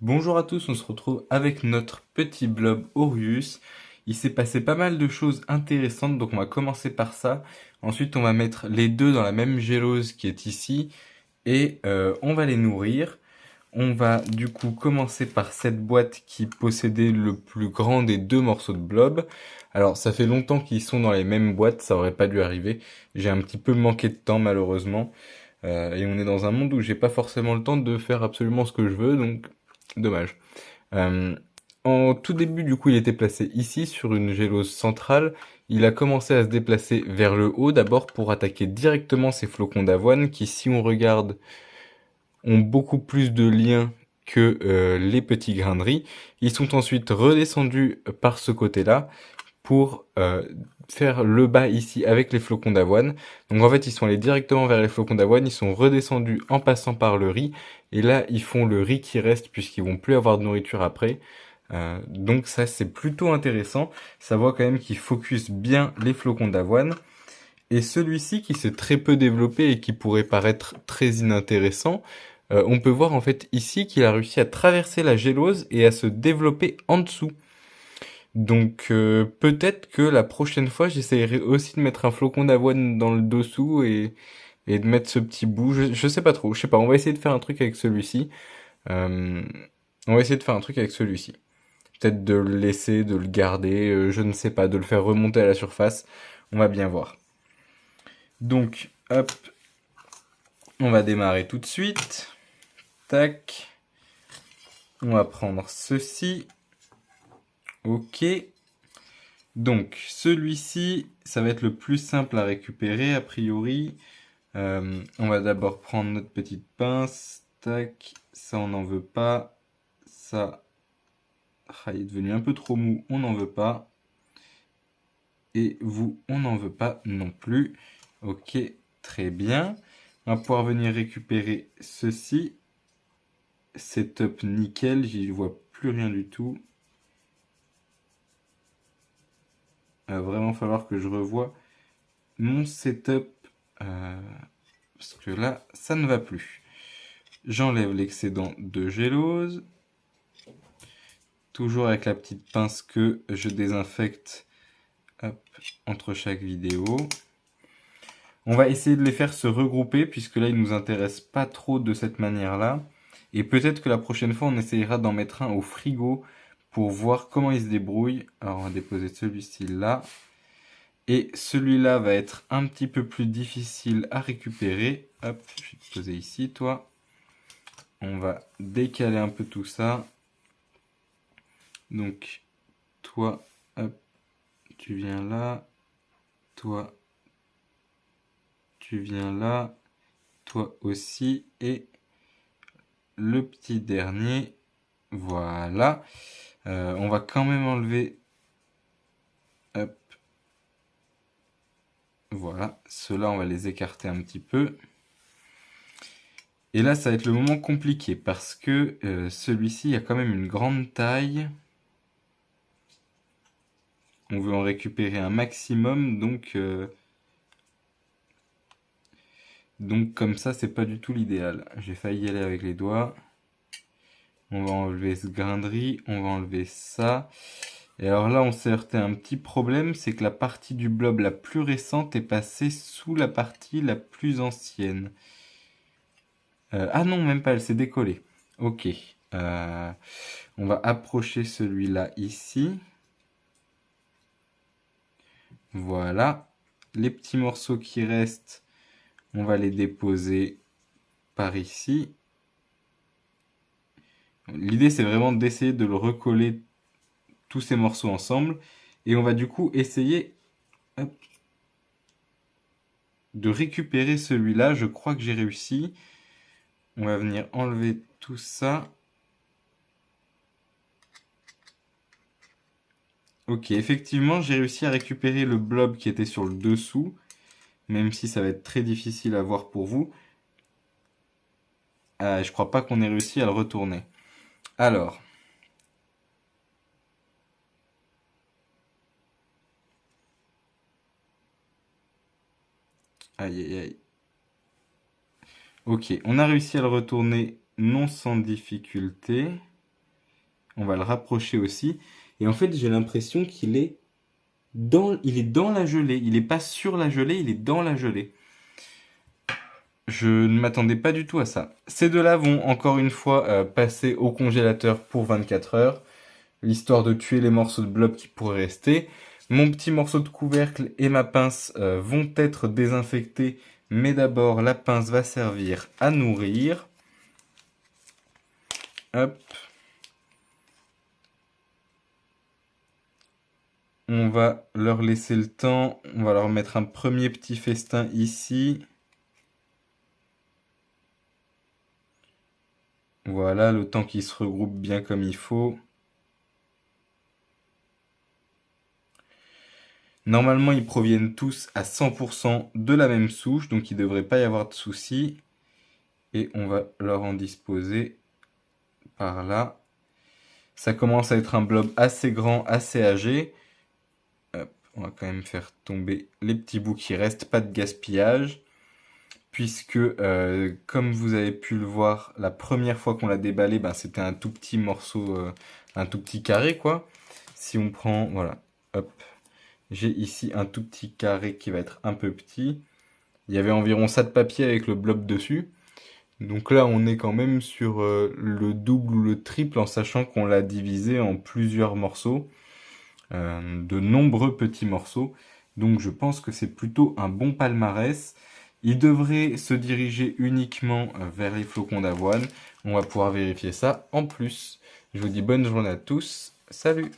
Bonjour à tous, on se retrouve avec notre petit blob Aureus. Il s'est passé pas mal de choses intéressantes, donc on va commencer par ça. Ensuite, on va mettre les deux dans la même gélose qui est ici et on va les nourrir. On va du coup commencer par cette boîte qui possédait le plus grand des deux morceaux de blob. Alors, ça fait longtemps qu'ils sont dans les mêmes boîtes, ça aurait pas dû arriver. J'ai un petit peu manqué de temps malheureusement. Et on est dans un monde où j'ai pas forcément le temps de faire absolument ce que je veux, donc dommage. Euh, En tout début, du coup, il était placé ici sur une gélose centrale. Il a commencé à se déplacer vers le haut d'abord pour attaquer directement ces flocons d'avoine qui, si on regarde, ont beaucoup plus de liens que les petits grains de riz. Ils sont ensuite redescendus par ce côté-là pour faire le bas ici avec les flocons d'avoine. Donc en fait, ils sont allés directement vers les flocons d'avoine, ils sont redescendus en passant par le riz, et là, ils font le riz qui reste puisqu'ils vont plus avoir de nourriture après. Donc ça, c'est plutôt intéressant. Ça voit quand même qu'ils focus bien les flocons d'avoine. Et celui-ci qui s'est très peu développé et qui pourrait paraître très inintéressant, on peut voir en fait ici qu'il a réussi à traverser la gélose et à se développer en dessous. Donc peut-être que la prochaine fois, j'essayerai aussi de mettre un flocon d'avoine dans le dessous et de mettre ce petit bout. Je sais pas trop, je sais pas, on va essayer de faire un truc avec celui-ci. Euh, on va essayer de faire un truc avec celui-ci. Peut-être de le laisser, de le garder, je ne sais pas, de le faire remonter à la surface. On va bien voir. Donc, hop, on va démarrer tout de suite. Tac. On va prendre ceci. Ok. Donc, celui-ci, ça va être le plus simple à récupérer, a priori. On va d'abord prendre notre petite pince. Tac. Ça, on n'en veut pas. Ça, il est devenu un peu trop mou. On n'en veut pas. Et vous, on n'en veut pas non plus. Ok, très bien. On va pouvoir venir récupérer ceci. Setup nickel, j'y vois plus rien du tout. Il va vraiment falloir que je revoie mon setup. Parce que là, ça ne va plus. J'enlève l'excédent de gélose. Toujours avec la petite pince que je désinfecte, hop, entre chaque vidéo. On va essayer de les faire se regrouper puisque là, ils nous intéressent pas trop de cette manière-là. Et peut-être que la prochaine fois, on essayera d'en mettre un au frigo pour voir comment il se débrouille. Alors, on va déposer celui-ci là. Et celui-là va être un petit peu plus difficile à récupérer. Hop, je vais te poser ici, toi. On va décaler un peu tout ça. Donc, toi, hop, tu viens là. Toi, tu viens là. Toi aussi. Et le petit dernier. Voilà. On va quand même enlever. Hop. Voilà. Ceux-là, on va les écarter un petit peu. Et là, ça va être le moment compliqué parce que celui-ci a quand même une grande taille. On veut en récupérer un maximum, donc comme ça, c'est pas du tout l'idéal. J'ai failli y aller avec les doigts. On va enlever ce grain de riz, on va enlever ça. Et alors là, on s'est heurté à un petit problème, c'est que la partie du blob la plus récente est passée sous la partie la plus ancienne. Ah non, même pas, elle s'est décollée. Ok. Euh, on va approcher celui-là ici. Voilà. Les petits morceaux qui restent, on va les déposer par ici. L'idée, c'est vraiment d'essayer de le recoller tous ces morceaux ensemble. Et on va du coup essayer, hop, de récupérer celui-là. Je crois que j'ai réussi. On va venir enlever tout ça. Ok, effectivement, j'ai réussi à récupérer le blob qui était sur le dessous. Même si ça va être très difficile à voir pour vous. Je crois pas qu'on ait réussi à le retourner. Alors, aïe aïe aïe. Ok, on a réussi à le retourner non sans difficulté. On va le rapprocher aussi. Et en fait, j'ai l'impression il est dans la gelée. Il n'est pas sur la gelée, il est dans la gelée. Je ne m'attendais pas du tout à ça. Ces deux-là vont encore une fois passer au congélateur pour 24 heures, l'histoire de tuer les morceaux de blob qui pourraient rester. Mon petit morceau de couvercle et ma pince vont être désinfectés, mais d'abord la pince va servir à nourrir. Hop. On va leur laisser le temps, on va leur mettre un premier petit festin ici. Voilà, le temps qu'ils se regroupent bien comme il faut. Normalement, ils proviennent tous à 100% de la même souche, donc il ne devrait pas y avoir de soucis. Et on va leur en disposer par là. Ça commence à être un blob assez grand, assez âgé. Hop, on va quand même faire tomber les petits bouts qui restent, pas de gaspillage. Puisque, comme vous avez pu le voir, la première fois qu'on l'a déballé, ben, c'était un tout petit morceau, un tout petit carré, quoi. Si on prend, voilà, hop, j'ai ici un tout petit carré qui va être un peu petit. Il y avait environ ça de papier avec le blob dessus. Donc là, on est quand même sur le double ou le triple en sachant qu'on l'a divisé en plusieurs morceaux, de nombreux petits morceaux. Donc je pense que c'est plutôt un bon palmarès. Il devrait se diriger uniquement vers les flocons d'avoine. On va pouvoir vérifier ça en plus. Je vous dis bonne journée à tous. Salut!